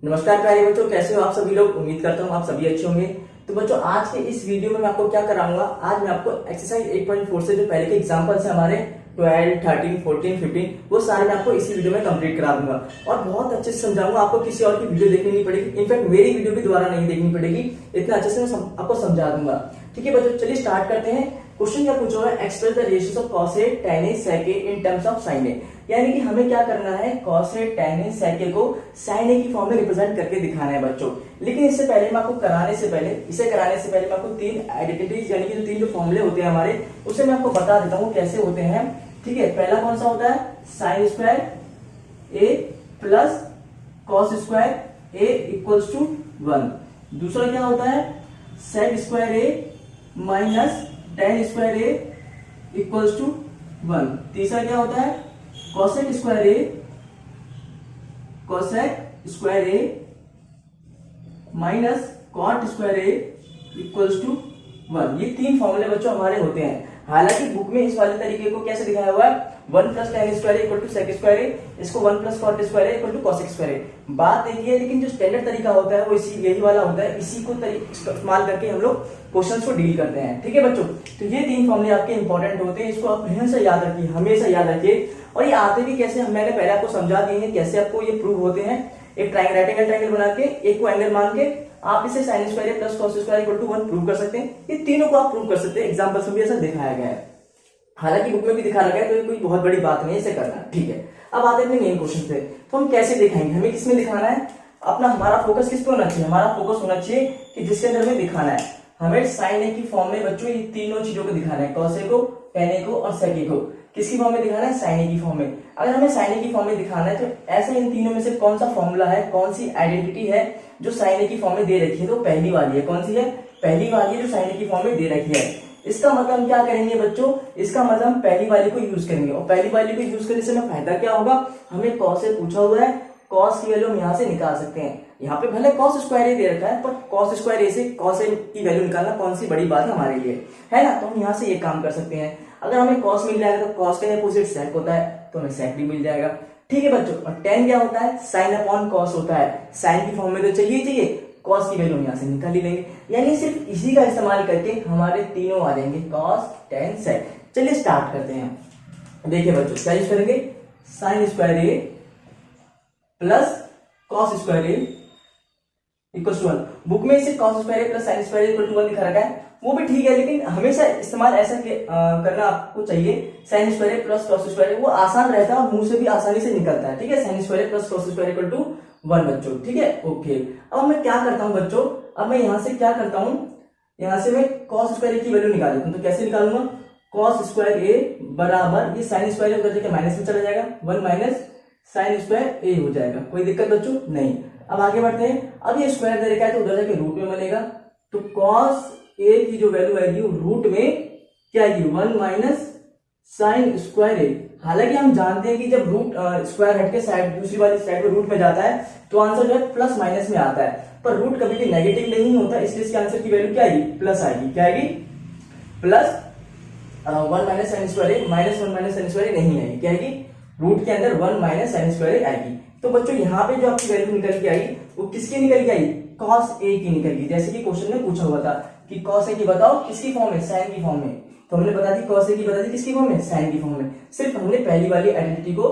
नमस्कार प्यारे बच्चों, कैसे हो आप सभी लोग। उम्मीद करता हूँ आप सभी अच्छे होंगे। तो बच्चों, आज के इस वीडियो में मैं आपको क्या कराऊंगा, आज मैं आपको एक्सरसाइज 8.4 से जो पहले के एग्जांपल्स है हमारे 12, 13, 14, 15, वो सारे मैं आपको इसी वीडियो में कंप्लीट करा दूंगा और बहुत अच्छे से समझाऊंगा। आपको किसी और की वीडियो देखनी नहीं पड़ेगी, इनफैक्ट मेरी वीडियो भी दोबारा नहीं देखनी पड़ेगी, इतना अच्छे से मैं आपको समझा दूंगा। ठीक है बच्चों, चलिए स्टार्ट करते हैं। क्वेश्चन क्या पूछा हुआ है, express the ratios of cos A, tan A, sec A in terms of sin A। यानी कि हमें क्या करना है, cos A, tan A, sec A को sin A की फॉर्म में रिप्रेजेंट करके दिखाना है बच्चों। लेकिन इससे पहले मैं आपको कराने से पहले मैं आपको तीन आइडेंटिटीज यानी कि जो तीन जो फॉर्मूले होते हैं हमारे, उसे मैं आपको बता देता हूँ कैसे होते हैं। ठीक है, पहला कौन सा होता है, sine square A plus cos square A equals to 1। दूसरा क्या होता है, sec square A minus tan square A equals to 1। तीसरा क्या होता है, cosec square A minus cot square A equals to 1। ये तीन फॉर्मूले बच्चों हमारे होते हैं। हालांकि बुक में इस वाले तरीके को कैसे दिखाया हुआ है, 1 plus tan square equal to sec square a, इसको 1 plus cot square equal to cosec square a. बात नहीं है, लेकिन जो स्टैंडर्ड तरीका होता है वो यही वाला होता है। इसी को इस्तेमाल करके हम लोग क्वेश्चंस को डील करते हैं। ठीक है बच्चों, तो ये तीन फॉर्मूले आपके इंपॉर्टेंट होते हैं, इसको आप हमेशा याद रखिए, हमेशा याद रखिए। और ये आते भी कैसे, मैंने पहले आपको समझा दिए हैं कैसे आपको ये प्रूव होते हैं। एक राइट एंगल ट्रायंगल बना के एक को एंगल मान के आप इसे sine square plus cos square equal to 1 prove कर सकते हैं। ये तीनों को आप प्रूव कर सकते हैं, एग्जांपल्स में भी ऐसा दिखाया गया है। हालांकि बुक में भी दिखा रखा है, तो ये कोई बहुत बड़ी बात नहीं है इसे करना। ठीक है, अब आते हैं अपने मेन क्वेश्चन पे। तो हम कैसे दिखाएंगे, हमें किसमें दिखाना है, अपना हमारा फोकस किस पे होना चाहिए, हमारा फोकस होना चाहिए कि जिसके अंदर हमें दिखाना है, हमें साइन ए की फॉर्म में बच्चों ये तीनों चीजों को दिखाना है, कॉस ए को, टेन ए को और सेक ए को। किसकी फॉर्म में दिखाना है, साइन ए की फॉर्म में। अगर हमें साइन ए की फॉर्म में दिखाना है तो ऐसे इन तीनों में से कौन सा फॉर्मूला है, कौन सी आइडेंटिटी है जो साइन ए की फॉर्म में दे रखी है, तो पहली वाली है। कौन सी है, पहली वाली है जो साइन ए की फॉर्म में दे रखी है। इसका मतलब हम क्या करेंगे बच्चों, इसका मतलब हम पहली वाली को यूज करेंगे। और पहली वाली को यूज करने से हमें फायदा क्या होगा, हमें कॉस से पूछा हुआ है, कॉस की वैल्यू हम यहाँ से निकाल सकते हैं। यहाँ पे भले कॉस स्क्वायर ए दे रखा है, पर कॉस स्क्वायर ए से कॉस ए की वैल्यू निकालना कौन सी बड़ी बात है हमारे लिए, है ना। तो हम यहाँ से ये काम कर सकते हैं। अगर हमें कॉस मिल जाएगा तो कॉस का अपोजिट सेक होता है, तो हमें सेक भी मिल जाएगा। ठीक है बच्चों, और टेन क्या होता है, साइन अपॉन कॉस होता है। साइन की फॉर्म में तो चाहिए, कॉस की वैल्यू हम यहाँ से निकाल ही लेंगे। यानी सिर्फ इसी का इस्तेमाल करके हमारे तीनों आ जाएंगे, कॉस, टेन, सेक। चलिए स्टार्ट करते हैं। देखिए बच्चों, क्या यूज करेंगे, sine square A plus cos square A equal to 1। Book में इसे cos square A plus sine square equal to 1 लिखा रखा है, वो भी ठीक है, लेकिन हमेशा इस्तेमाल ऐसा करना आपको चाहिए, sign square A plus cos square ए, वो आसान रहता है और मुंह से भी आसानी से निकलता है। ठीक है, sine square A plus cos square equal to 1 बच्चों। ठीक है, ओके। अब मैं क्या करता हूँ बच्चों, अब मैं यहाँ से क्या करता हूँ, यहाँ से मैं कॉस स्क्वायर ए की वैल्यू निकाल लेता हूँ। तो कैसे निकालूंगा, कॉस स्क्वायर ए बराबर ये साइन स्क्वायर ए उधर जाके माइनस में चला जाएगा, 1 माइनस साइन स्क्वायर ए हो जाएगा। कोई दिक्कत बच्चों नहीं। अब आगे बढ़ते हैं। अब ये स्क्वायर दे रखा है तो उधर जाके रूट में मिलेगा, तो कॉस ए की जो वैल्यू आएगी वो रूट में क्या आएगी, 1 माइनस साइन स्क्वायर ए। हालांकि हम जानते हैं कि जब रूट स्क्वायर हट के साइड दूसरी वाली साइड में रूट में जाता है तो आंसर जो है प्लस माइनस में आता है, पर रूट कभी भी नेगेटिव नहीं होता, इसलिए इसके आंसर की वैल्यू क्या आएगी, प्लस आएगी। क्या आएगी, plus 1 minus sign square A, minus 1 minus sign square ए नहीं आएगी। क्या आएगी, रूट के अंदर 1 माइनस साइन स्क्वायर ए आएगी। तो बच्चों यहाँ पे जो आपकी वैल्यू निकल के आई वो किसकी निकल के आई, कॉस ए की निकल गई। जैसे कि क्वेश्चन में पूछा हुआ था कि कॉस ए की बताओ किसकी फॉर्म में, साइन की फॉर्म में, तो हमने बता दी कॉस ए की बता दी किसकी फॉर्म में, साइन की फॉर्म में। सिर्फ हमने पहली वाली आइडेंटिटी को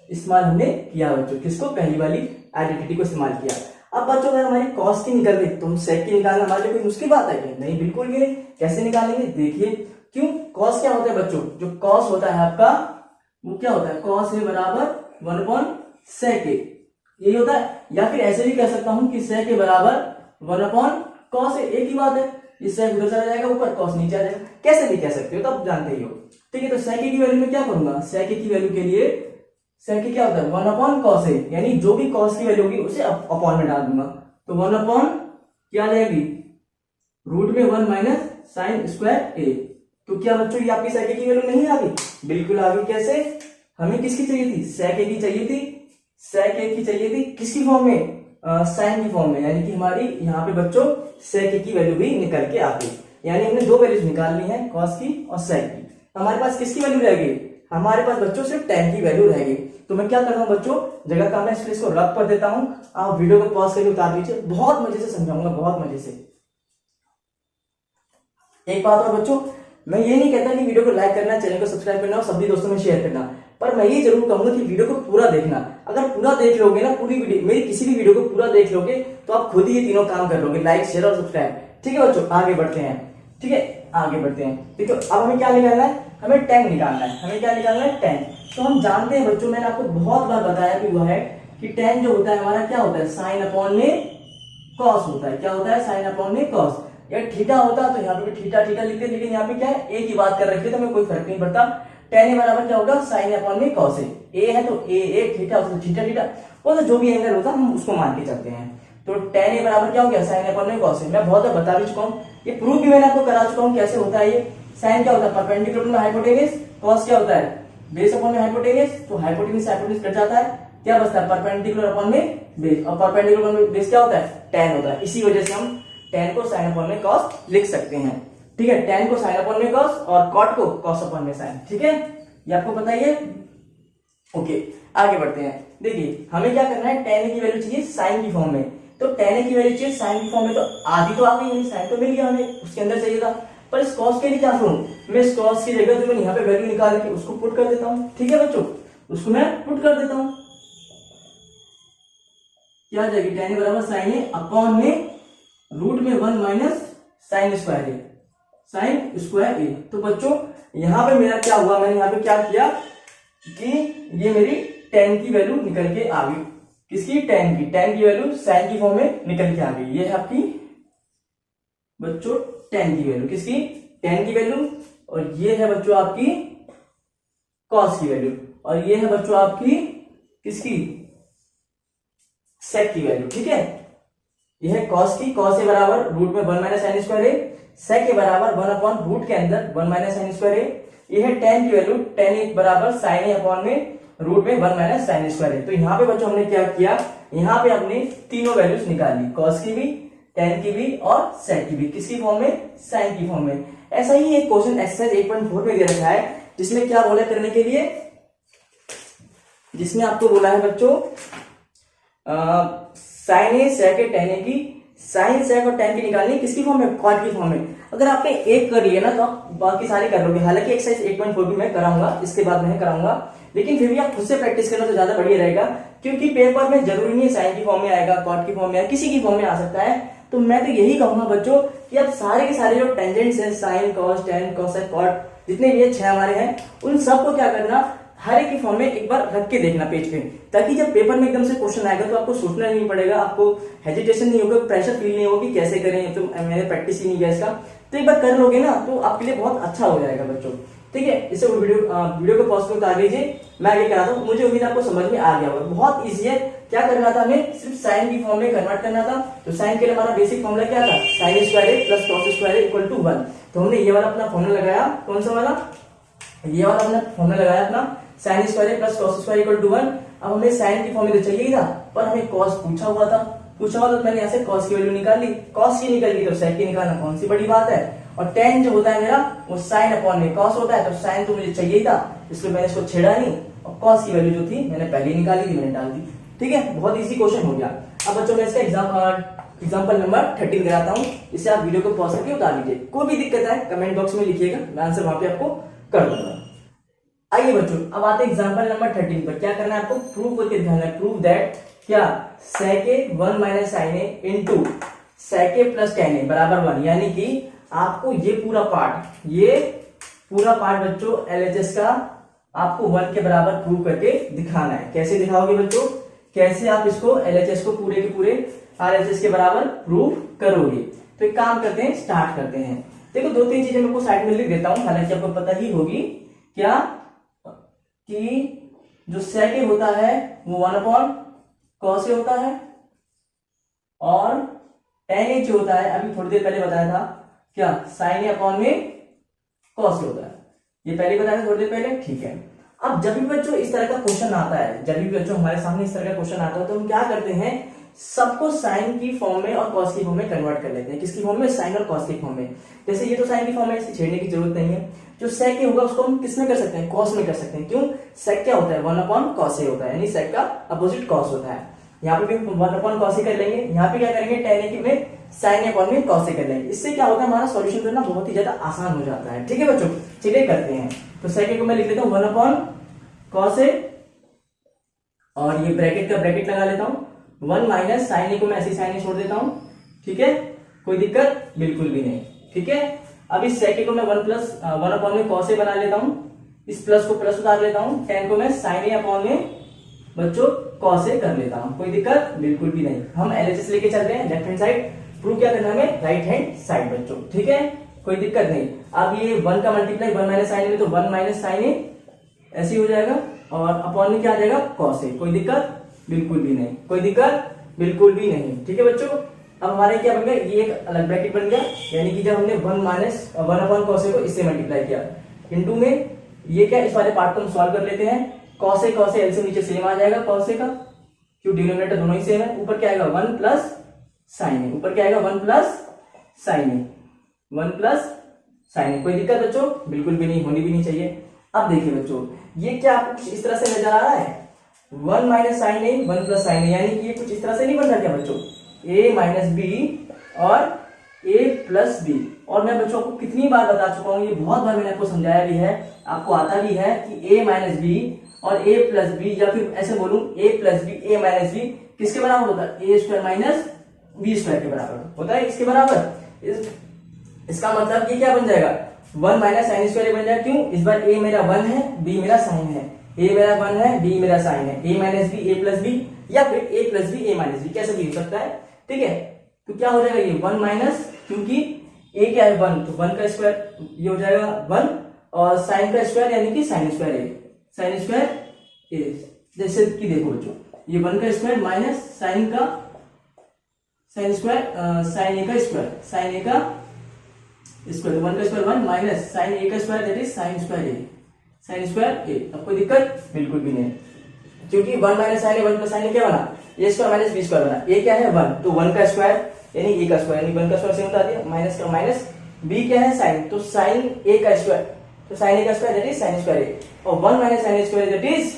इस्तेमाल हमने किया बच्चों, किसको, पहली वाली आइडेंटिटी को इस्तेमाल किया। अब बच्चों अगर हमारी कॉस की निकल गई तो हम सेक की निकालना हमारे लिए कोई मुश्किल बात है क्या, नहीं, बिल्कुल भी नहीं। कैसे निकालेंगे, देखिए क्यों, कॉस क्या होता है बच्चों, जो कॉस होता है आपका वो क्या होता है, कॉस ए बराबर 1 अपॉन सेक ए, यही होता है। या फिर ऐसे भी कह सकता हूं कि सेक ए बराबर 1 अपॉन कॉस ए, एक ही बात है, ये सेक उधर चला जाएगा ऊपर, कॉस नीचे आ जाएगा। कैसे भी कह सकते हो, तो आप जानते ही हो। ठीक है, तो सेक ए की वैल्यू में क्या करूंगा, सेक ए की वैल्यू के लिए सेक ए क्या होता है, 1 अपॉन कॉस ए, यानी जो भी कॉस की वैल्यू होगी उसे अपॉन में डाल दूंगा, तो 1 अपॉन क्या आ जाएगी, रूट में 1 माइनस साइन स्क्वायर ए। तो क्या बच्चों ये आपकी सेक ए की वैल्यू नहीं आ गई, बिल्कुल आ गई। कैसे, हमें किसकी चाहिए थी, सेक ए की चाहिए थी, सेक ए की चाहिए थी किसकी फॉर्म में, साइन की फॉर्म में, यानी कि हमारी यहाँ पे बच्चों सेक ए की वैल्यू भी निकल के आ गई। यानी हमने दो वैल्यूज निकालनी है, कॉस की और सेक की। हमारे पास किसकी वैल्यू रह गई, हमारे पास बच्चों सिर्फ tan की वैल्यू रहेगी। तो मैं क्या करता हूँ बच्चों, जगह का मैं इसको रब कर देता हूँ। आप वीडियो को पॉज करके उतार दीजिए, बहुत मजे से समझाऊंगा, बहुत मजे से। एक बात और बच्चों, मैं ये नहीं कहता कि वीडियो को लाइक करना, चैनल को सब्सक्राइब करना और सभी दोस्तों में शेयर करना, पर मैं ये जरूर कहूंगा कि वीडियो को पूरा देखना। अगर पूरा देख लोगे ना, पूरी वीडियो, मेरी किसी भी वीडियो को पूरा देख लोगे तो आप खुद ही ये तीनों काम कर लोगे, लाइक, शेयर और सब्सक्राइब। ठीक है बच्चों, आगे बढ़ते हैं। ठीक है, आगे बढ़ते हैं। देखो अब हमें क्या निकालना है, हमें tan निकालना है। हमें क्या निकालना है, tan। तो हम जानते हैं बच्चों, मैंने आपको बहुत बार बताया कि वो है कि tan जो होता है हमारा क्या होता है, साइन अपॉन में कॉस होता है। क्या होता है, साइन अपॉन में कॉस। यार थीटा होता तो यहाँ पे भी थीटा थीटा लिखते, लेकिन यहाँ पे क्या है, ए की बात कर रखी है तो हमें कोई फर्क नहीं पड़ता। tan ए बराबर क्या होगा, साइन अपॉन में कॉस ए है तो ए थीटा थीटा थीटा, वो तो जो भी एंगल होता हम उसको मान के चलते हैं। तो tan ए बराबर क्या हो गया, साइन अपॉन में कॉस। मैं बहुत बार बता भी चुका हूँ, ये प्रूफ भी मैंने आपको करा चुका हूँ कैसे होता है ये। साइन क्या होता है, परपेंडिकुलर में हाइपोटेनस, कॉस क्या होता है, बेस अपॉन में हाइपोटेनस। तो हाइपोटेनस हाइपोटेनस कट जाता है, क्या बचता है, परपेंडिकुलर अपॉन में बेस, और परपेंडिकुलर में बेस क्या होता है, tan होता है। इसी वजह से हम tan को साइन अपॉन में कॉस लिख सकते हैं। ठीक है, tan को साइन अपॉन में कॉस और cot को कॉस अपॉन में साइन। ठीक है, ये आपको पता ही है। ओके, आगे बढ़ते हैं। देखिए हमें क्या करना है, tan की वैल्यू चाहिए साइन की फॉर्म में। तो tan की वैल्यू चाहिए साइन की फॉर्म में, तो आधी तो आ गई, साइन तो मिल गया हमें, उसके अंदर चाहिए था। पर इस cos के लिए क्या करूं, मैं इस cos की जगह जो मैं यहाँ पे वैल्यू निकाल के उसको पुट कर देता हूँ। ठीक है बच्चों, उसको मैं पुट कर देता हूँ। क्या आ जाएगी, tan बराबर साइन ए अपॉन में रूट में 1 माइनस साइन स्क्वायर ए, साइन स्क्वायर ए। तो बच्चों यहां पे मेरा क्या हुआ, मैंने यहां पे क्या किया कि ये मेरी tan की वैल्यू निकल के आ गई। किसकी, tan की वैल्यू साइन की फॉर्म में निकल के आ गई। ये है आपकी बच्चों tan की वैल्यू, किसकी, tan की वैल्यू। और ये है बच्चों आपकी cos की वैल्यू, और ये है बच्चों आपकी किसकी, sec की वैल्यू। ठीक है, यह है cos की, cos ए बराबर रूट में 1 माइनस साइन स्क्वायर ए, sec ए बराबर 1 अपॉन रूट के अंदर 1 माइनस साइन स्क्वायर ए। यह है tan की वैल्यू, tan ए बराबर साइन ए अपॉन में रूट में 1 माइनस साइन स्क्वायर ए। तो यहाँ पे बच्चों हमने क्या किया, यहाँ पे हमने तीनों वैल्यूज निकाली, cos की भी, tan की भी और sec की भी। किसकी फॉर्म में, साइन की फॉर्म में। ऐसा ही एक क्वेश्चन एक्सरसाइज 8.4 में दे रखा है, जिसमें क्या बोला करने के लिए, जिसमें आपको बोला है बच्चों साइन ए सेक ए tan ए की, साइन सेक और tan की निकालनी, किसकी फॉर्म में, cot की फॉर्म में। अगर आपने एक कर लिया ना तो आप बाकी सारे कर लोगे। हालांकि एक्सरसाइज 8.4 भी मैं कराऊंगा, इसके बाद मैं कराऊंगा, लेकिन फिर भी आप खुद से प्रैक्टिस करना तो ज्यादा बढ़िया रहेगा, क्योंकि पेपर में जरूरी नहीं है साइन की फॉर्म में आएगा, cot की फॉर्म में आएगा, किसी की फॉर्म में आ सकता है। तो मैं तो यही कहूंगा बच्चों कि आप सारे के सारे जो टेंजेंट्स हैं, sine, cos, tan, cosec, cot, जितने भी 6 हमारे हैं, उन सबको क्या करना, हर एक की फॉर्म में एक बार रख के देखना पेज पे, ताकि जब पेपर में एकदम से क्वेश्चन आएगा तो आपको सोचना नहीं पड़ेगा, आपको हेजिटेशन नहीं होगा, प्रेशर फील नहीं होगा कि कैसे करें, तो मैंने प्रैक्टिस ही नहीं किया इसका। तो एक बार कर लोगे ना तो आपके लिए बहुत अच्छा हो जाएगा बच्चों। ठीक है, इसे वीडियो को पॉज कर उतार लीजिए, मैं आगे कराता हूँ। मुझे उम्मीद आपको समझ में आ गया होगा, बहुत ईजी है। क्या करना था, हमें सिर्फ साइन की फॉर्म में कन्वर्ट करना था। तो साइन के लिए हमारा बेसिक फॉर्मूला क्या था, sine square A plus cos square A equal to 1। तो हमने ये वाला अपना फॉर्मूला लगाया, कौन सा वाला, ये वाला अपना फॉर्मूला लगाया अपना, sine square A plus cos square equal to 1। अब हमें साइन की फॉर्मूला चाहिए था, पर हमें कॉस पूछा हुआ तो मैंने यहाँ से कॉस की वैल्यू निकाल ली, कॉस की निकल गई तो सेक की निकालना कौन सी बड़ी बात है। और tan जो होता है मेरा वो साइन अपॉन में कॉस होता है, तो साइन तो मुझे चाहिए था, इसलिए मैंने इसको छेड़ा नहीं, और कॉस की वैल्यू जो थी मैंने पहले ही निकाली थी, मैंने डाल दी। ठीक है, बहुत इजी क्वेश्चन हो गया। अब बच्चों मैं इसका एग्जाम्पल नंबर 13 कराता हूँ, इसे आप वीडियो को पॉज करके उतार लीजिए। कोई भी दिक्कत है कमेंट बॉक्स में लिखिएगा, मैं आंसर वहां पे आपको कर दूंगा। आइए बच्चों, अब आते हैं एग्जाम्पल नंबर 13 पर। क्या करना है आपको, प्रूव करके दिखाना है, प्रूव दैट क्या sec a 1 minus sine A into sec a plus tan a बराबर 1। यानी कि आपको ये पूरा पार्ट बच्चों LHS का आपको 1 के बराबर प्रूव करके दिखाना है। कैसे दिखाओगे बच्चों, कैसे आप इसको LHS को पूरे के पूरे RHS के बराबर प्रूव करोगे। तो एक काम करते हैं, स्टार्ट करते हैं। देखो 2-3 चीजें मैं आपको साइड में लिख देता हूं, हालांकि आपको पता ही होगी क्या कि जो sec a होता है वो 1 अपॉन cos a होता है, और tan a जो होता है अभी थोड़ी देर पहले बताया था क्या sin a अपॉन में cos a होता है, ये पहले बताया था थोड़ी देर पहले। ठीक है, अब जब भी बच्चों इस तरह का क्वेश्चन आता है, जब भी बच्चों हमारे सामने इस तरह का क्वेश्चन आता है तो हम क्या करते हैं, सबको साइन की फॉर्म में और कॉस की फॉर्म में कन्वर्ट कर लेते हैं। किसकी फॉर्म में? साइन और कॉस की फॉर्म में। जैसे ये तो साइन की फॉर्म है, इसे छेड़ने की जरूरत नहीं है। जो सेक होगा उसको हम किस में कर सकते हैं? कॉस में कर सकते हैं। क्यों? सेक क्या होता है? 1/cos A होता है, यानी सेक का अपोजिट कॉस होता है। यहाँ पे भी 1/cos A कर लेंगे, यहाँ पे क्या करेंगे? tan A में sin A में cos A कर लेंगे। इससे क्या होता है? हमारा सॉल्यूशन करना बहुत ही ज्यादा आसान हो जाता है। ठीक है बच्चों, चलिए करते हैं। तो सेक A को मैं लिख लेता हूँ 1/cos A, और ये ब्रैकेट का ब्रैकेट लगा लेता हूँ। 1 माइनस साइन ए को मैं ऐसे साइन ए छोड़ देता हूँ। ठीक है, कोई दिक्कत बिल्कुल भी नहीं। ठीक है, अब इस सेक को मैं 1/cos A बना लेता हूँ। इस प्लस को प्लस उतार लेता हूँ। tan को मैं sin A अपॉन में बच्चों cos A कर लेता हूँ। कोई दिक्कत बिल्कुल भी नहीं। हम LHS लेके चल रहे हैं, लेफ्ट हैंड साइड प्रूव क्या करना है? राइट हैंड साइड बच्चों। ठीक है, कोई दिक्कत नहीं। अब ये 1 का मल्टीप्लाई 1 माइनस साइन में, तो 1 माइनस साइन ए ऐसे ही हो जाएगा, और अपॉन में क्या आ जाएगा? cos A। कोई दिक्कत बिल्कुल भी नहीं, कोई दिक्कत बिल्कुल भी नहीं। ठीक है बच्चों, अब हमारे क्या बन गया? ये एक अलग ब्रैकेट बन गया, यानी कि जब हमने 1/cos A को इससे मल्टीप्लाई किया, इनटू में ये क्या, इस वाले पार्ट को हम सॉल्व कर लेते हैं। cos A एलसीएम नीचे सेम आ जाएगा cos A का, क्यों? डिनोमिनेटर दोनों ही सेम है। ऊपर क्या आएगा? 1 प्लस साइन ए। ऊपर क्या आएगा? 1 plus sine A, 1 plus sine ए। कोई दिक्कत बच्चों बिल्कुल भी नहीं, होनी भी नहीं चाहिए। अब देखिए बच्चों, ये क्या आपको कुछ इस तरह से नजर आ रहा है? 1 minus sine A 1 plus sine A, यानी कि ये कुछ इस तरह से नहीं बन रहा क्या बच्चों? a माइनस बी और a प्लस बी। और मैं बच्चों को कितनी बार बता चुका हूं, ये बहुत बार मैंने आपको समझाया भी है, आपको आता भी है कि a माइनस बी और a प्लस बी, या फिर ऐसे बोलूं a plus B a minus B किसके बराबर होता है? a square minus B square के बराबर होता है, इसके बराबर। इसका मतलब ये क्या बन जाएगा? 1 माइनस साइन स्क्वायर बन जाएगा। क्यों? इस बार a मेरा 1 है, b मेरा साइन है। a मेरा 1 है, b मेरा साइन है। a minus B a plus B, या फिर a plus B a minus B, कैसे भी हो सकता है। ठीक है, तो क्या हो जाएगा? ये 1 माइनस, क्योंकि a क्या है? 1, तो 1 का स्क्वायर ये हो जाएगा 1, और साइन का स्क्वायर यानी कि sine square a, sine square a। जैसे कि देखो बच्चों, ये 1 का स्क्वायर माइनस साइन का साइन स्क्वायर, साइन a का स्क्वायर, साइन a का स्क्वायर, 1 का स्क्वायर 1 माइनस साइन a का square, that is sine square a, sine square a। अब कोई दिक्कत बिल्कुल भी नहीं, क्योंकि 1 minus sine a 1 plus sine a क्या बना? a square minus b square बना। a क्या है? 1, तो 1 का स्क्वायर यानी a का स्क्वायर, यानी 1 का स्क्वायर सेम बता दिया, माइनस का माइनस, b क्या है? साइन, तो साइन a का स्क्वायर, तो साइन a का square that is sine square a, और 1 minus sine square that is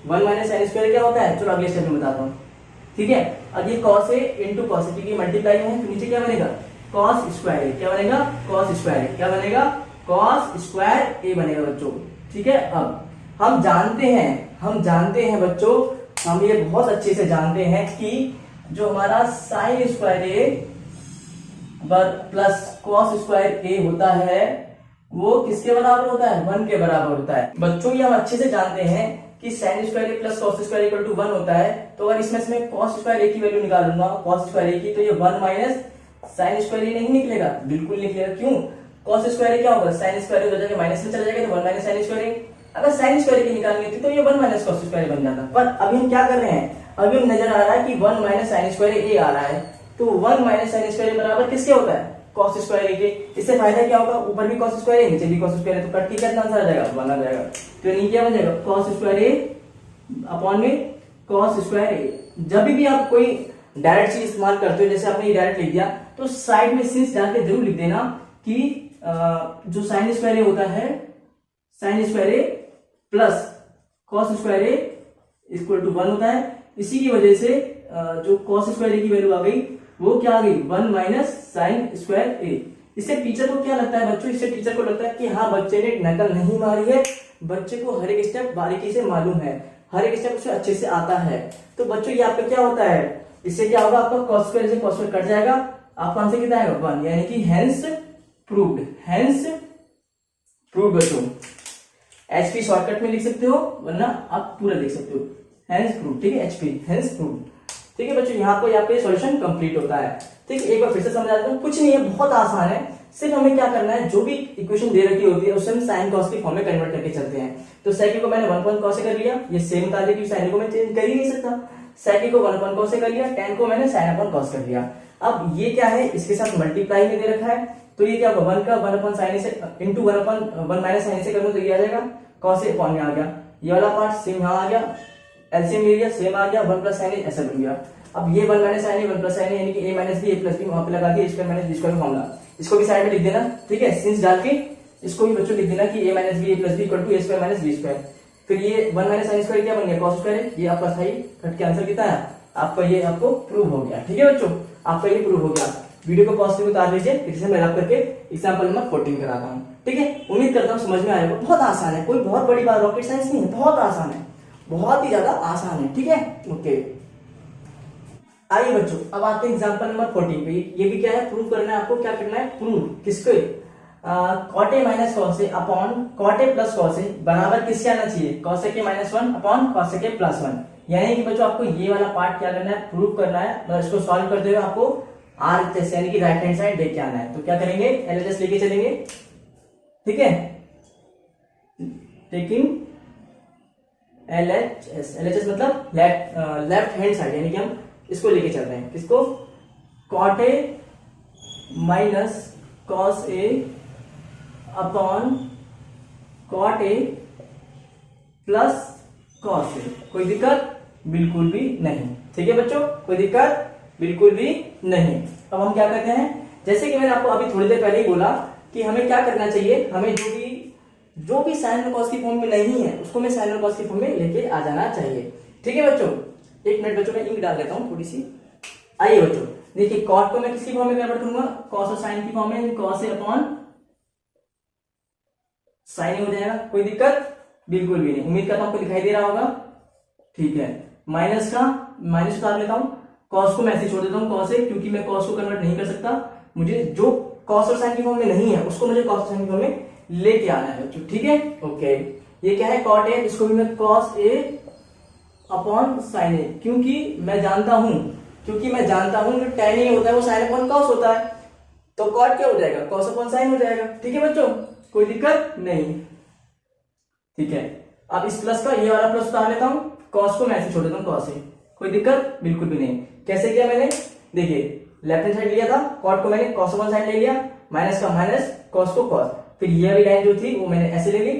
1 minus sine square क्या होता है? चलो अगले स्टेप में बताता हूँ। ठीक है, अब ये cos a into cos a, क्योंकि मल्टीप्लाई है, तो नीचे क्या बनेगा? cos square a। क्या बनेगा? cos square a। क्या बनेगा? cos स्क्वायर a बनेगा बच्चों। ठीक है, अब हम जानते हैं बच्चों, हम ये बहुत अच्छे से जानते हैं कि जो हमारा sign square A plus cos square A होता है वो किसके बराबर होता है? 1 के बराबर होता है। बच्चों ये हम अच्छे से जानते हैं कि sine square A plus cos square equal to 1 होता है। तो अगर इसमें से मैं कॉस स्क्वायर ए की वैल्यू निकालूंगा, कॉस स्क्वायर ए की, तो ये 1 माइनस साइन स्क्वायर ए नहीं निकलेगा, बिल्कुल निकलेगा। क्यों? कॉस स्क्वायर ए क्या होगा? साइन स्क्वायर ए हो जाएगा, माइनस में चला जाएगा, तो 1 माइनस साइन स्क्वायर ए। अगर साइन स्क्वायर की निकालनी थी तो ये 1 माइनस कॉस स्क्वायर बन जाता। पर अभी हम क्या कर रहे हैं? अभी हम नजर आ रहा है कि 1 माइनस साइन स्क्वायर ए आ रहा है, तो 1 माइनस साइन स्क्वायर बराबर किसके होता है? कॉस स्क्वायर ए के। इससे फायदा क्या होगा? ऊपर भी कॉस स्क्वायर ए, नीचे भी कॉस स्क्वायर ए, तो कट के कितना आंसर आ जाएगा? 1 आ जाएगा। तो नीचे क्या बन जाएगा? कॉस स्क्वायर ए अपॉन में कॉस स्क्वायर ए। जब भी आप कोई डायरेक्ट चीज इस्तेमाल करते हो, जैसे आपने डायरेक्ट लिख दिया, तो साइड में सिंस डाल के जरूर लिख देना कि जो साइन स्क्वायर ए होता है, sine square A plus cos square A equal to 1 होता है। इसी की वजह से जो कॉस स्क्वायर ए की वैल्यू आ गई वो क्या आ गई? 1 माइनस साइन स्क्वायर ए। इससे टीचर को क्या लगता है बच्चों? इससे टीचर को लगता है कि हाँ, बच्चे ने नकल नहीं मारी है, बच्चे को हर एक स्टेप बारीकी से मालूम है, हर एक स्टेप उसे अच्छे से आता है। तो बच्चों ये आपका क्या होता है? इससे क्या होगा? आपका कॉस स्क्वायर से कॉस स्क्वायर कट जाएगा, आपका आंसर कितना आएगा? 1, यानी कि हेंस प्रूव्ड, हेंस प्रूव्ड। बच्चों एचपी शॉर्टकट में लिख सकते हो, वरना आप पूरा लिख सकते हो, हेंस प्रूव्ड। ठीक है, एचपी हेंस प्रूव्ड। ठीक है बच्चों, यहाँ पे सॉल्यूशन कंप्लीट होता है। ठीक है, एक बार फिर से समझा देता हूँ, कुछ नहीं है, बहुत आसान है। सिर्फ हमें क्या करना है, जो भी इक्वेशन दे रखी होती है उसे हम साइन कॉस की फॉर्म में कन्वर्ट करके चलते हैं। तो सेक को मैंने 1 कॉस से कर लिया, ये सेम बता दिया कि साइन को मैं चेंज कर ही नहीं सकता। सेक को 1 कॉस से कर लिया, tan को मैंने साइन अपॉन कॉस कर लिया। अब ये क्या है? इसके साथ मल्टीप्लाई में दे रखा है, तो ये क्या होगा? 1 का 1 अपॉन साइन से इंटू 1 अपॉन 1 माइनस साइन से करूँ तो ये आ जाएगा कॉस से अपॉन में आ गया, ये वाला पार्ट सेम यहाँ आ गया, एलसीएम ले लिया, सेम आ गया, 1 प्लस साइन ऐसा बन गया। अब ये 1 minus sine A 1 plus sine A यानी कि a minus B A plus B वहां पे लगा दिया, square minus B square formula, इसको भी साइड में लिख देना, ठीक है, सिंस डाल के इसको भी बच्चों लिख देना कि a minus B A plus B equal to A square minus B square. फिर ये 1 माइनस साइन स्क्वायर क्या बन गया, कॉस स्क्वायर, ये आपका सही कट के आंसर कितना है आपका, ये आपको प्रूव हो गया। ठीक है बच्चों, आपका ये प्रूव हो गया। वीडियो को पॉज करके उतार लीजिए, फिर से मैं रब करके एग्जांपल नंबर 14 कराता हूँ। ठीक है, उम्मीद करता हूँ समझ में आएगा। बहुत आसान है, कोई बहुत बड़ी बात रॉकेट साइंस नहीं है, बहुत आसान है, बहुत ही ज्यादा आसान है। ठीक है, ओके, आइए बच्चों अब आते हैं एग्जांपल नंबर 14 पे। ये भी क्या है, प्रूव करना है आपको। क्या करना है, प्रूव किसको, cot A minus cos A upon cot A plus cos a बराबर किसके आना चाहिए, कॉस ए के माइनस 1 अपॉन कॉस ए के प्लस 1। यानी कि बच्चों आपको ये वाला पार्ट क्या करना है, प्रूव करना है। मतलब इसको सॉल्व करते हुए आपको आर यानी कि राइट हैंड साइड देख के आना है। तो क्या करेंगे, एलएचएस लेके चलेंगे। ठीक है, टेकिंग एलएचएस, एलएचएस मतलब लेफ्ट हैंड साइड, यानी कि हम इसको लेके चल रहे हैं, किसको, cot A minus cos A upon cot A plus cos A. कोई दिक्कत बिल्कुल भी नहीं। ठीक है बच्चों, कोई दिक्कत बिल्कुल भी नहीं। अब हम क्या करते हैं, जैसे कि मैंने आपको अभी थोड़ी देर पहले ही बोला कि हमें क्या करना चाहिए, हमें जो भी साइन और कॉस की फॉर्म में नहीं है उसको मैं साइन और कॉस की फॉर्म में लेके आ जाना चाहिए। ठीक है बच्चों, एक मिनट बच्चों, मैं इंक डाल देता हूं थोड़ी सी। आइए बच्चों, देखिए कॉट को मैं किसकी फॉर्म में कन्वर्ट करूंगा, कॉस और साइन की फॉर्म में, कॉस ए अपॉन साइन हो जाएगा। कोई दिक्कत बिल्कुल भी नहीं। उम्मीद करता हूं आपको दिखाई दे रहा होगा। ठीक है, माइनस का माइनस उतार लेता हूं, कॉस को मैं ऐसे छोड़ देता हूं कॉस ए, क्योंकि मैं कॉस को कन्वर्ट नहीं कर सकता। मुझे जो कॉस और साइन की फॉर्म में नहीं है उसको मुझे कॉस और साइन की फॉर्म में लेके आना है बच्चों। ठीक है, ओके, ये क्या है, कॉट ए, इसको भी मैं कॉस ए अपॉन साइन ए, क्योंकि मैं जानता हूं जो tan ए होता है वो साइन अपॉन कॉस होता है, तो कॉट क्या हो जाएगा, कॉस अपॉन साइन हो जाएगा। ठीक है बच्चों, कोई दिक्कत नहीं। ठीक है, अब इस प्लस का ये वाला प्लस उतार लेता हूं, कॉस को मैं ऐसे छोड़ देता हूं कॉस ए, कोई दिक्कत बिल्कुल भी नहीं। कैसे किया मैंने, देखिए लेफ्ट हैंड साइड लिया था, कॉट को मैंने कॉस अपॉन साइन ले लिया, माइनस का माइनस, कॉस को कॉस, फिर ये वाली लाइन जो थी वो मैंने ऐसे ले ली,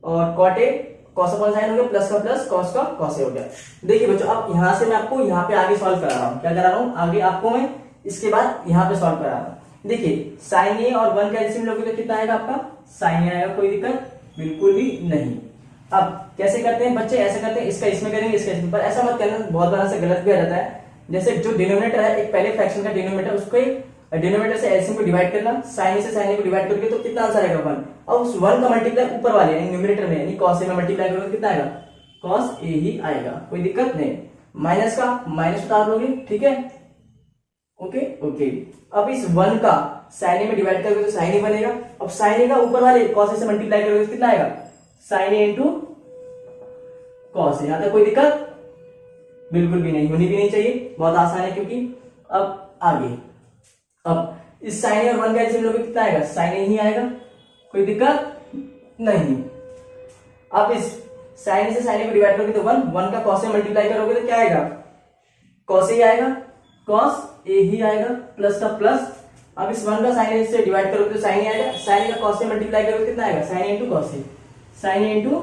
और cot A cos upon sine हो गया, प्लस का प्लस, कॉस का कॉस ए हो गया। देखिए बच्चों, अब यहां से मैं आपको यहाँ पे आगे सॉल्व करा रहा हूँ। क्या करा रहा हूँ, आगे आपको मैं इसके बाद यहाँ पे सॉल्व करा रहा हूँ। देखिए साइन ए और 1 का एलसीएम लोगे तो कितना आएगा आपका, साइन ए आएगा, कोई दिक्कत बिल्कुल भी नहीं। अब कैसे करते हैं बच्चे, ऐसे करते हैं, इसका इसमें करेंगे, इसका इसमें, पर ऐसा मत करना, बहुत बार से गलत भी आ जाता है। जैसे जो डिनोमिनेटर है, एक पहले फ्रैक्शन का डिनोमिनेटर, उसको डिनोमिनेटर से एलसीएम को डिवाइड करना, साइन से साइन को डिवाइड करके तो कितना आंसर आएगा 1। अब उस 1 का मल्टीप्लाई ऊपर वाले यानी न्यूमरेटर में, यानी cos ए में मल्टीप्लाई करोगे कितना आएगा, cos ए ही आएगा, कोई दिक्कत नहीं। माइनस का माइनस उतार लोगे, ठीक है, ओके ओके। अब इस 1 का साइन ए में डिवाइड करोगे तो साइन ए बनेगा। अब साइन ए का ऊपर वाले cos ए से मल्टीप्लाई करोगे तो कितना आएगा, साइन ए इंटू cos ए। यहां तक कोई दिक्कत बिल्कुल भी नहीं, होनी भी नहीं चाहिए, बहुत आसान है। क्योंकि अब आगे, अब इस साइन ए और 1 का एलसीएम लोगे कितना आएगा, साइन ए ही आएगा, कोई दिक्कत नहीं। अब इस साइन ए से साइन ए को डिवाइड करोगे तो 1 का cos ए मल्टीप्लाई करोगे तो क्या आएगा, cos ए आएगा, cos ए ही आएगा, प्लस का प्लस। अब इस 1 का साइन ए से डिवाइड करोगे तो साइन ए आएगा, साइन ए का cos ए मल्टीप्लाई करोगे कितना आएगा, sign A into cos A, sign A into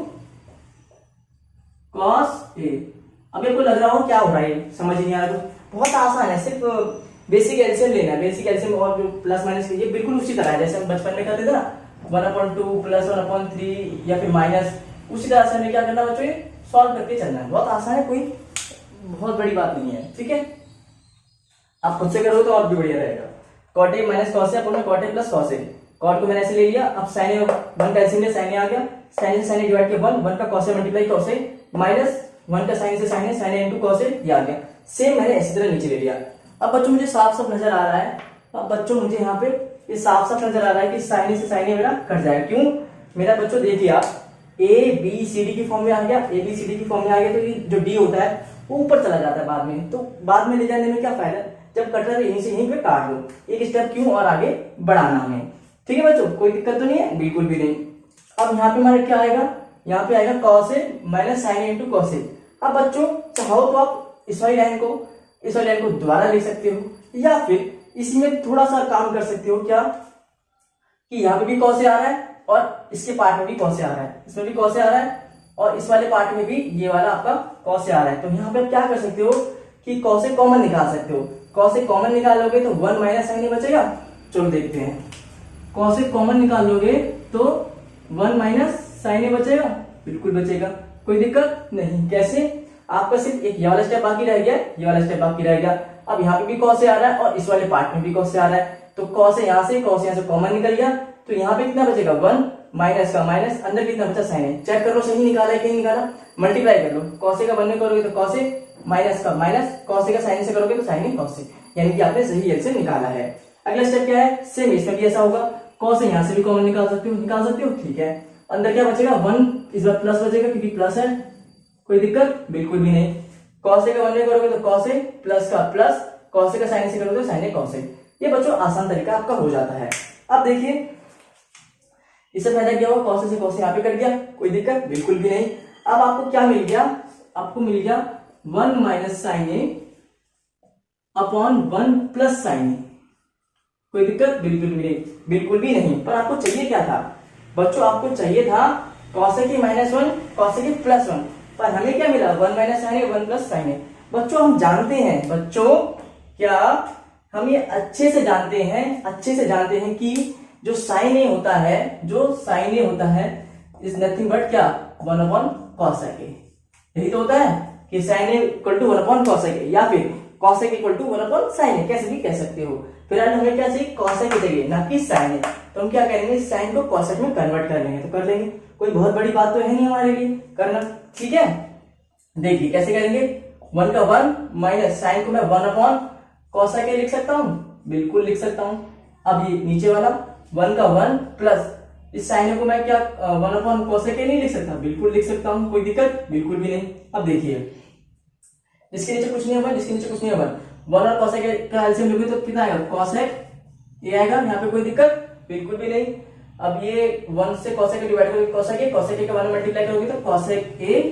cos ए। अब आपको लग रहा हो क्या हो रहा है, समझ नहीं आ रहा, तो बहुत आसान है, सिर्फ बेसिक एलसीएम लेना है। बेसिक एलसीएम और जो प्लस माइनस ये बिल्कुल उसी तरह है जैसे हम बचपन में करते थे ना, 1/2 प्लस 1/3 या फिर माइनस, उसी तरह से हमें क्या करना बच्चों, ये सॉल्व करके चलना है। बहुत आसान है, कोई बहुत बड़ी बात नहीं है। ठीक है, आप खुद से करोगे तो और भी बढ़िया रहेगा। Cot A minus cos A upon में cot A plus cos A, cot को मैंने ऐसे ले लिया। अब साइन ए 1 का एलसीएम में साइन ए आ गया, साइन ए साइन ए डिवाइड किया 1 का cos A multiply cos A, minus 1 का साइन से साइन ए इंटू cos ए, ये आ गया। सेम मैंने इसी तरह नीचे ले लिया। अब बच्चों मुझे साफ साफ नजर आ रहा है, अब बच्चों मुझे यहाँ पे ये साफ साफ नजर आ रहा है कि साइन ए से साइन ए मेरा कट जाएगा। क्यों मेरा बच्चों, देखिए आप ए बी सी डी की फॉर्म में आ गया, ए बी सी डी की फॉर्म में आ गया, तो ये जो डी होता है वो ऊपर चला जाता है बाद में, तो बाद में ले जाने में क्या फायदा, जब कट रहा है यहीं से यहीं पे काट दो, एक स्टेप क्यों और आगे बढ़ाना हमें। ठीक है बच्चों, कोई दिक्कत तो नहीं है, बिल्कुल भी नहीं। अब यहाँ पे हमारे क्या आएगा, यहाँ पे आएगा cos A minus sine A into cos ए। अब बच्चों चाहो तो आप इस वाली लाइन को दोबारा लिख सकते हो, या फिर इसी में थोड़ा सा काम कर सकते हो, क्या कि यहाँ पे भी cos ए आ रहा है और इसके पार्ट में भी cos ए आ रहा है, इसमें भी cos ए आ रहा है और इस वाले पार्ट में भी ये वाला आपका cos ए आ रहा है। तो यहाँ पे आप क्या कर सकते हो कि cos से कॉमन निकाल सकते हो। cos से कॉमन निकालोगे तो 1 माइनस साइन बचेगा। चलो देखते हैं, cos से कॉमन निकालोगे तो 1 माइनस साइन बचेगा, बिल्कुल बचेगा, कोई दिक्कत नहीं। कैसे? आपका सिर्फ एक ये वाला स्टेप बाकी रह गया, ये वाला स्टेप बाकी रह गया। अब यहाँ पे भी cos से आ रहा है और इस वाले पार्ट में भी cos से आ रहा है, तो cos से यहाँ से कॉमन निकल गया, तो यहाँ पे कितना बचेगा 1 माइनस का माइनस, अंदर कितना बचा साइन है। चेक कर लो सही निकाला है कि नहीं निकाला, मल्टीप्लाई कर लो। cos का 1 में करोगे तो cos माइनस का माइनस, cos का साइन से करोगे तो साइन cos, यानी कि आपने सही एलसीएम निकाला है। अगला स्टेप क्या है, सेम इसमें भी ऐसा होगा, cos यहाँ से भी कॉमन निकाल सकते हो, ठीक है। अंदर क्या बचेगा 1, इस बार प्लस बचेगा क्योंकि प्लस है, कोई दिक्कत बिल्कुल भी नहीं। cos का 1 में करोगे तो cos प्लस का प्लस, cos का साइन से करोगे तो साइन cos। ये बच्चों आसान तरीका आपका हो जाता है। अब देखिए इससे फायदा क्या होगा, cos से cos यहाँ पे कट गया, कोई दिक्कत बिल्कुल भी नहीं। अब आपको क्या मिल गया, आपको मिल गया 1 माइनस साइन ए अपॉन 1 प्लस साइन ए, कोई दिक्कत बिल्कुल भी नहीं। पर आपको चाहिए क्या था बच्चों, आपको चाहिए था cos की माइनस 1 cos की प्लस 1, पर हमें क्या मिला 1 minus sine A 1 plus sine ए। बच्चों हम जानते हैं, बच्चों क्या हम ये अच्छे से जानते हैं कि जो साइन ए होता है इज नथिंग बट क्या 1 अपॉन cos ए। यही तो होता है कि sine A equal to 1 upon cos A, या फिर cos A equal to 1 upon sine A, कैसे भी कह सकते हो। फिलहाल हमें क्या चाहिए, cos ए चाहिए ना कि साइन ए, तो हम क्या करेंगे, साइन को cos में कन्वर्ट कर लेंगे, तो कर लेंगे, कोई बहुत बड़ी बात तो है नहीं हमारे लिए करना, ठीक है। देखिए कैसे करेंगे, 1 का 1 माइनस साइन को मैं 1 अपॉन cos के लिख सकता हूं, बिल्कुल लिख सकता हूं। अब ये नीचे वाला 1 का 1 प्लस इस साइन को मैं क्या 1 अपॉन cos के नहीं लिख सकता, बिल्कुल लिख सकता हूं, कोई दिक्कत बिल्कुल भी नहीं। अब देखिए इसके नीचे कुछ नहीं होगा, 1 और cos का एलसीएम लोगे तो कितना आएगा, cos ये आएगा, यहाँ पे कोई दिक्कत बिल्कुल भी नहीं। अब ये 1 से cos के डिवाइड करोगे cos के 1 में मल्टीप्लाई करोगे तो cos a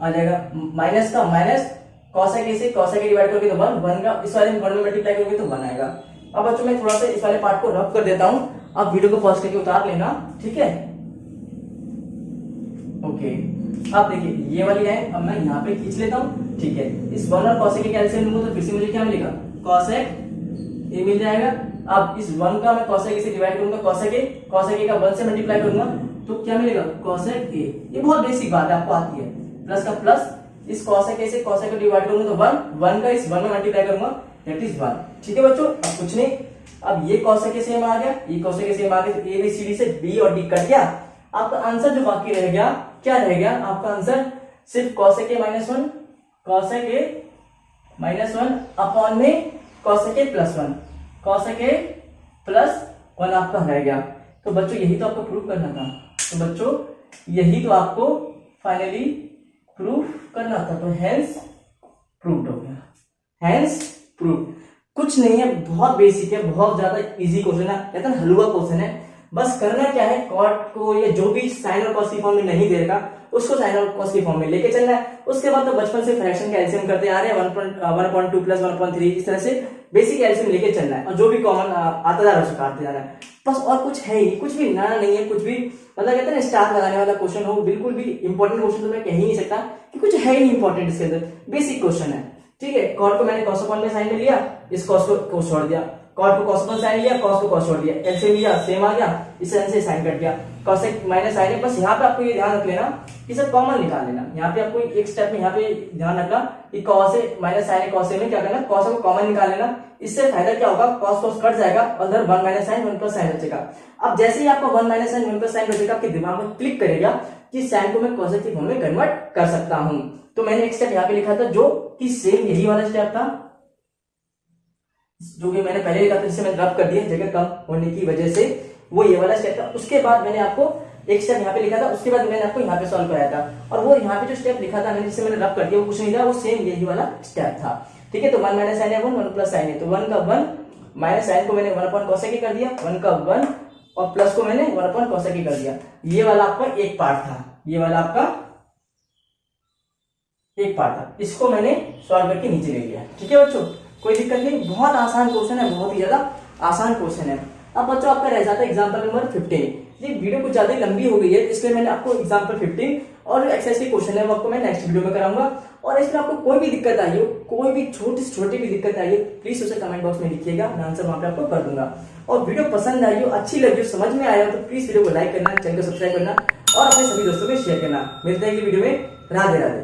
आ जाएगा, माइनस का माइनस cos के डिवाइड करोगे तो 1 का इस वाले में 1 में मल्टीप्लाई करोगे तो 1 आएगा। अब बच्चों मैं थोड़ा सा इस वाले पार्ट को रफ कर देता हूं, आप वीडियो को पॉज करके उतार लेना, ठीक है। ओके अब देखिए ये वाली लाइन अब मैं यहाँ पे खींच लेता हूँ, ठीक है। इस 1 और cos के एलसीएम लूंगा तो फिर से मुझे क्या मिलेगा, cos ये मिल जाएगा। अब इस 1 का मैं cos से डिवाइड करूंगा cos के का 1 से मल्टीप्लाई करूंगा तो क्या मिलेगा, cos a। ये बहुत बेसिक बात है, आपको आती है। प्लस का प्लस इस cos से cos को डिवाइड करूंगा तो 1 का इस 1 में मल्टीप्लाई करूंगा दैट इज 1, ठीक है बच्चों। अब कुछ नहीं, अब ये cos के सेम आ गया, ये cos के सेम आ गया, तो ABCD से B और D कट गया। आपका आंसर जो बाकी रह गया, क्या रह गया आपका आंसर, सिर्फ cos के माइनस 1 अपॉन में cos के प्लस 1, cos के प्लस 1 आपका रह गया। तो बच्चों यही तो आपको प्रूफ करना था, तो बच्चों यही तो आपको फाइनली प्रूफ करना था, तो हेंस प्रूव्ड हो गया, हेंस प्रूफ। कुछ नहीं है, बहुत बेसिक है, बहुत ज्यादा इजी क्वेश्चन है, कहते हैं हलवा क्वेश्चन है। बस करना क्या है, कॉट को या जो भी साइन और कॉस की फॉर्म में नहीं दे रखा उसको साइन और कॉस की फॉर्म में लेके चलना है। उसके बाद तो बचपन से फ्रैक्शन का एलसीएम करते आ रहे हैं, 1.2 प्लस 1.3 इस तरह से बेसिक एलसीएम लेके चलना है, और जो भी कॉमन आता जा रहा है काटते जाना है बस, और कुछ है ही, कुछ भी नया नहीं है, कुछ भी मतलब कहते हैं स्टार लगाने वाला क्वेश्चन हो, बिल्कुल भी इंपॉर्टेंट क्वेश्चन तो मैं कह ही नहीं सकता कि कुछ है ही नहीं इंपॉर्टेंट इसके अंदर, बेसिक क्वेश्चन है, ठीक है। कॉट को मैंने cos अपॉन में साइन में लिया, इस cos को छोड़ दिया, कॉट को cos अपॉन साइन लिया, cos को cos छोड़ दिया, एलसीएम लिया सेम आ गया, इस साइन से साइन कट गया, cos माइनस साइन है। बस यहाँ पे आपको ये ध्यान रख लेना कि सर कॉमन निकाल लेना, यहाँ पे आपको एक स्टेप में यहाँ पे ध्यान रखना कि cos माइनस साइन है, cos में क्या करना, cos को कॉमन निकाल लेना। इससे फायदा क्या होगा, cos कट जाएगा और इधर 1 माइनस साइन 1 प्लस साइन बचेगा। अब जैसे ही आपका 1 माइनस साइन 1 प्लस साइन बचेगा, आपके दिमाग में क्लिक करेगा कि साइन को मैं cos की फॉर्म में कन्वर्ट कर सकता हूं। तो मैंने एक स्टेप यहाँ पे लिखा था जो कि सेम यही वाला स्टेप था जो कि मैंने पहले लिखा था, जिसे मैंने रब कर दिया जगह कम होने की वजह से, वो ये वाला स्टेप था। उसके बाद मैंने आपको एक स्टेप यहाँ पे लिखा था, उसके बाद मैंने आपको यहाँ पे सॉल्व कराया था, और वो यहाँ पे जो स्टेप लिखा था मैंने, जिसे मैंने रब कर दिया, वो कुछ नहीं था, वो सेम यही वाला स्टेप था, ठीक है। तो 1 माइनस साइन है 1 प्लस साइन है, तो 1 का 1 माइनस साइन को मैंने 1 अपॉन cos कर दिया, 1 का 1 और प्लस को मैंने 1 अपॉन cos कर दिया। ये वाला आपका एक पार्ट था, ये वाला आपका एक पार्ट था, इसको मैंने सॉल्व करके नीचे ले लिया, ठीक है बच्चों, कोई दिक्कत नहीं। बहुत आसान क्वेश्चन है, बहुत ही ज्यादा आसान क्वेश्चन है। अब बच्चों आपका रह जाता है एग्जाम्पल नंबर 15। ये वीडियो कुछ ज्यादा लंबी हो गई है, इसलिए मैंने आपको एग्जाम्पल 15 और एक्सरसाइज के क्वेश्चन है वो आपको मैं नेक्स्ट वीडियो में कराऊंगा। और इसमें आपको कोई भी दिक्कत आई हो, कोई भी छोटी से छोटी भी दिक्कत आई हो, प्लीज उसे कमेंट बॉक्स में लिखिएगा, मैं आंसर वहां पे आपको कर दूंगा। और वीडियो पसंद आई हो, अच्छी लगी हो, समझ में आया हो तो प्लीज वीडियो को लाइक करना, चैनल को सब्सक्राइब करना और अपने सभी दोस्तों में शेयर करना। मिलते हैं अगली वीडियो में। राधे राधे।